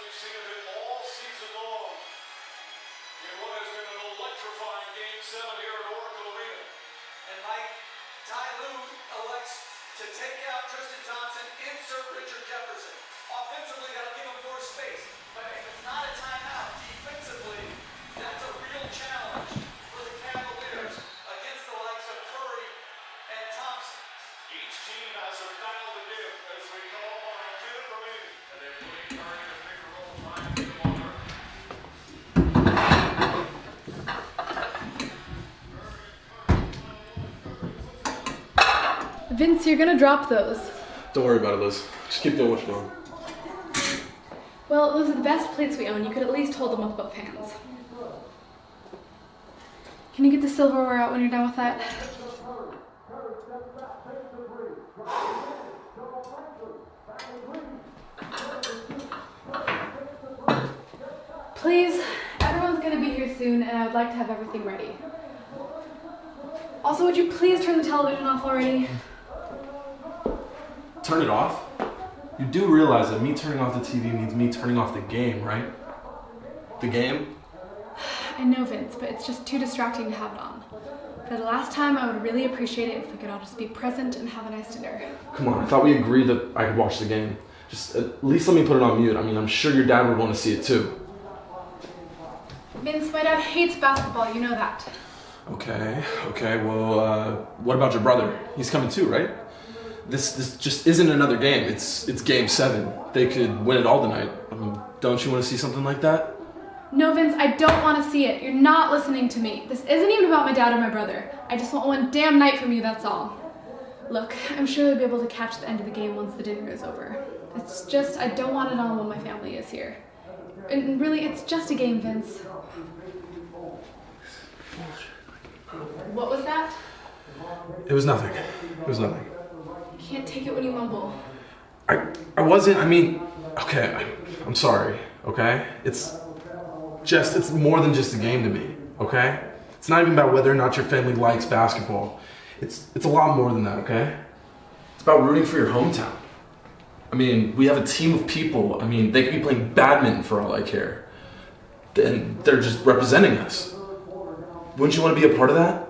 we've seen of it all season long. In what has been an electrifying Game 7 here at Oracle Arena. And Mike, Ty Lue elects to take out Tristan Thompson, insert Richard Jefferson. Offensively, that'll give him more space. But if it's not a timeout, defensively, that's a real challenge for the Cavaliers against the likes of Curry and Thompson. Each team has a foul to give as we call on a minute remaining. And they're putting Curry in a bigger role, trying to get him on earth. Vince, you're gonna drop those. Don't worry about it, Liz. Just keep doing what you're doing. Well, those are the best plates we own. You could at least hold them with both hands. Can you get the silverware out when you're done with that? Please, everyone's gonna be here soon and I would like to have everything ready. Also, would you please turn the television off already? Turn it off? You do realize that me turning off the TV means me turning off the game, right? The game? I know, Vince, but it's just too distracting to have it on. For the last time, I would really appreciate it if we could all just be present and have a nice dinner. Come on, I thought we agreed that I could watch the game. Just at least let me put it on mute. I mean, I'm sure your dad would want to see it too. Vince, my dad hates basketball, you know that. Okay, well, what about your brother? He's coming too, right? This just isn't another game. It's Game 7. They could win it all tonight. I mean, don't you want to see something like that? No, Vince, I don't want to see it. You're not listening to me. This isn't even about my dad or my brother. I just want one damn night from you, that's all. Look, I'm sure they'll be able to catch the end of the game once the dinner is over. It's just, I don't want it on when my family is here. And really, it's just a game, Vince. What was that? It was nothing. You can't take it when you mumble. I wasn't, okay, I'm sorry, okay? It's more than just a game to me, okay? It's not even about whether or not your family likes basketball. It's a lot more than that, okay? It's about rooting for your hometown. I mean, we have a team of people. I mean, they could be playing badminton for all I care. And they're just representing us. Wouldn't you want to be a part of that?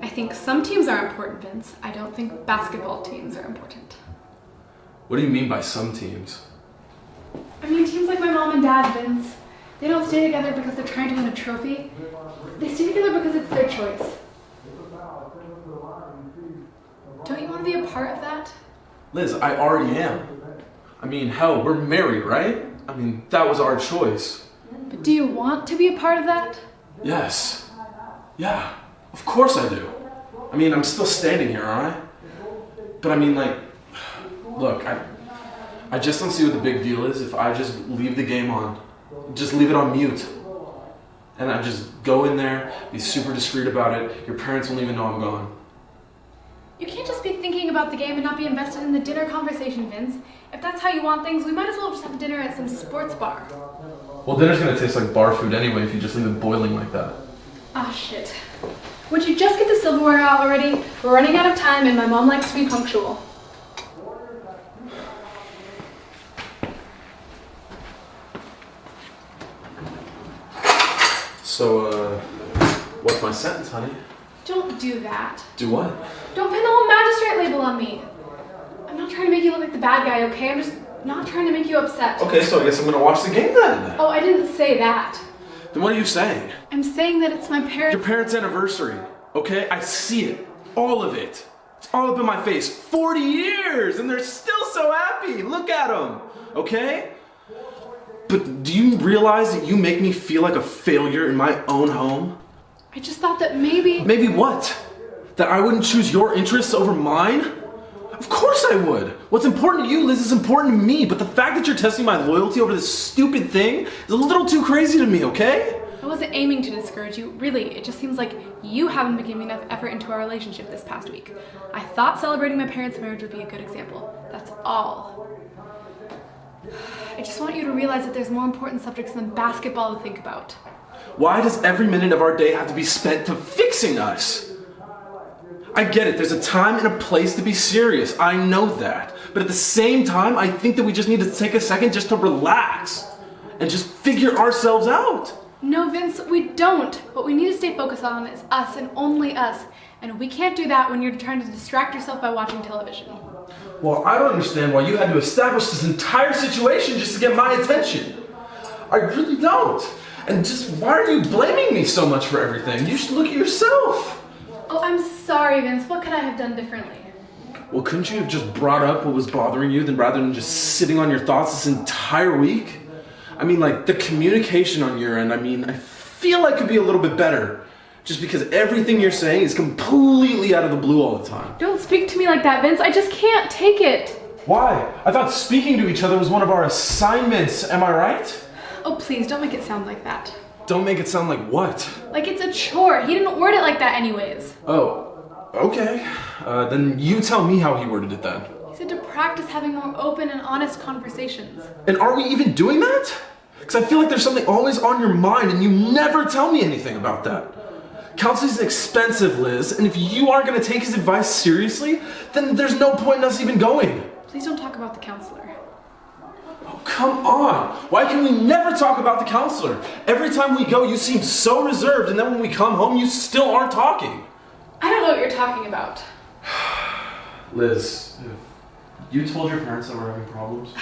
I think some teams are important, Vince. I don't think basketball teams are important. What do you mean by some teams? I mean teams like my mom and dad, Vince. They don't stay together because they're trying to win a trophy. They stay together because it's their choice. Don't you want to be a part of that? Liz, I already am. I mean, hell, we're married, right? I mean, that was our choice. But do you want to be a part of that? Yes. Yeah, of course I do. I mean, I'm still standing here, aren't I? But I mean, like, look, I just don't see what the big deal is if I just leave the game on. Just leave it on mute. And I just go in there, be super discreet about it. Your parents won't even know I'm gone. You can't just be thinking about the game and not be invested in the dinner conversation, Vince. If that's how you want things, we might as well just have dinner at some sports bar. Well, dinner's gonna taste like bar food anyway if you just leave it boiling like that. Ah, shit. Would you just get the silverware out already? We're running out of time and my mom likes to be punctual. So, what's my sentence, honey? Don't do that. Do what? Don't pin the whole magistrate label on me. I'm not trying to make you look like the bad guy, okay? I'm just not trying to make you upset. Okay, so I guess I'm gonna watch the game then. Oh, I didn't say that. Then what are you saying? I'm saying that it's my parents' Your parents' anniversary, okay? I see it. All of it. It's all up in my face. 40 years, and they're still so happy. Look at them, okay? But do you realize that you make me feel like a failure in my own home? I just thought that maybe... Maybe what? That I wouldn't choose your interests over mine? Of course I would. What's important to you, Liz, is important to me, but the fact that you're testing my loyalty over this stupid thing is a little too crazy to me, okay? I wasn't aiming to discourage you, really. It just seems like you haven't been giving enough effort into our relationship this past week. I thought celebrating my parents' marriage would be a good example. That's all. I just want you to realize that there's more important subjects than basketball to think about. Why does every minute of our day have to be spent to fixing us? I get it, there's a time and a place to be serious. I know that. But at the same time, I think that we just need to take a second just to relax. and just figure ourselves out. No, Vince, we don't. What we need to stay focused on is us and only us. And we can't do that when you're trying to distract yourself by watching television. Well, I don't understand why you had to establish this entire situation just to get my attention. I really don't. And just why are you blaming me so much for everything? You should look at yourself. Oh, I'm sorry, Vince. What could I have done differently? Well, couldn't you have just brought up what was bothering you rather than just sitting on your thoughts this entire week? I mean, like, the communication on your end, I feel like could be a little bit better. Just because everything you're saying is completely out of the blue all the time. Don't speak to me like that, Vince. I just can't take it. Why? I thought speaking to each other was one of our assignments, am I right? Oh, please, don't make it sound like that. Don't make it sound like what? Like it's a chore. He didn't word it like that anyways. Oh, okay. Then you tell me how he worded it then. He said to practice having more open and honest conversations. And are we even doing that? Because I feel like there's something always on your mind and you never tell me anything about that. Counseling's expensive, Liz, and if you aren't going to take his advice seriously, then there's no point in us even going. Please don't talk about the counselor. Oh, come on. Why can we never talk about the counselor? Every time we go, you seem so reserved, and then when we come home, you still aren't talking. I don't know what you're talking about. Liz, you told your parents that we're having problems?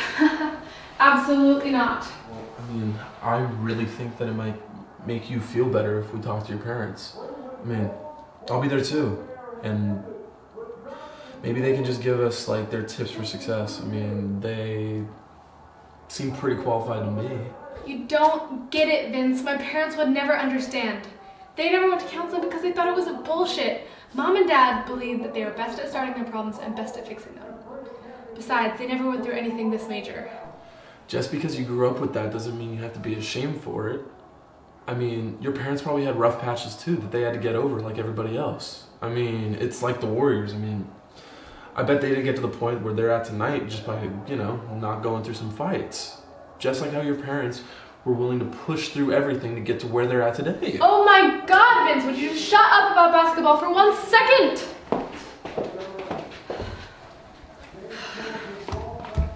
Absolutely not. Well, I really think that it might make you feel better if we talk to your parents. I'll be there too. And maybe they can just give us like their tips for success. They seem pretty qualified to me. You don't get it, Vince. My parents would never understand. They never went to counseling because they thought it was a bullshit. Mom and Dad believed that they were best at starting their problems and best at fixing them. Besides, they never went through anything this major. Just because you grew up with that doesn't mean you have to be ashamed for it. Your parents probably had rough patches too that they had to get over like everybody else. It's like the Warriors. I bet they didn't get to the point where they're at tonight just by, not going through some fights. Just like how your parents were willing to push through everything to get to where they're at today. Oh my God, Vince, would you just shut up about basketball for 1 second?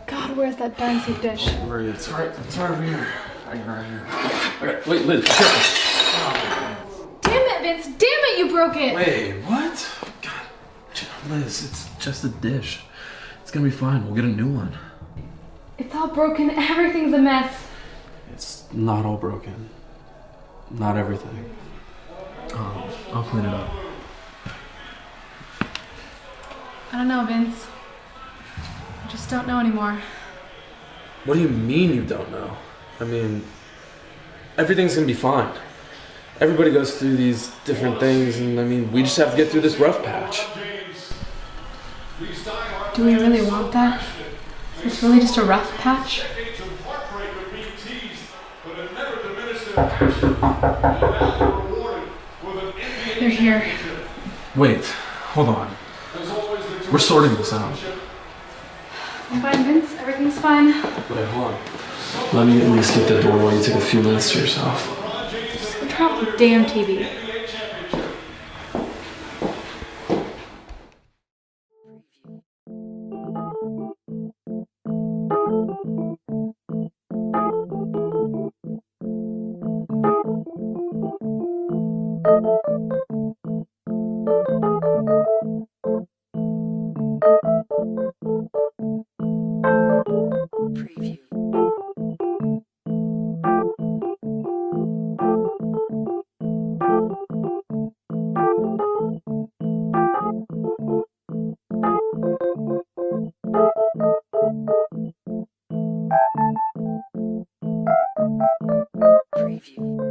God, where's that darn soup dish? Where are you? It's right over here. I got it right here. Okay, wait, Liz, careful. Damn it, Vince, damn it, you broke it. Wait, what? God, Liz, it's just a dish. It's gonna be fine. We'll get a new one. It's all broken, everything's a mess. It's not all broken. Not everything. I'll clean it up. I don't know, Vince. I just don't know anymore. What do you mean you don't know? Everything's gonna be fine. Everybody goes through these different things, and we just have to get through this rough patch. Do we really want that? Is this really just a rough patch? They're here. Wait, hold on. We're sorting this out. I'm fine, Vince. Everything's fine. Wait, hold on. Let me at least get the door while you take a few minutes to yourself. Just go turn off the damn TV. Preview.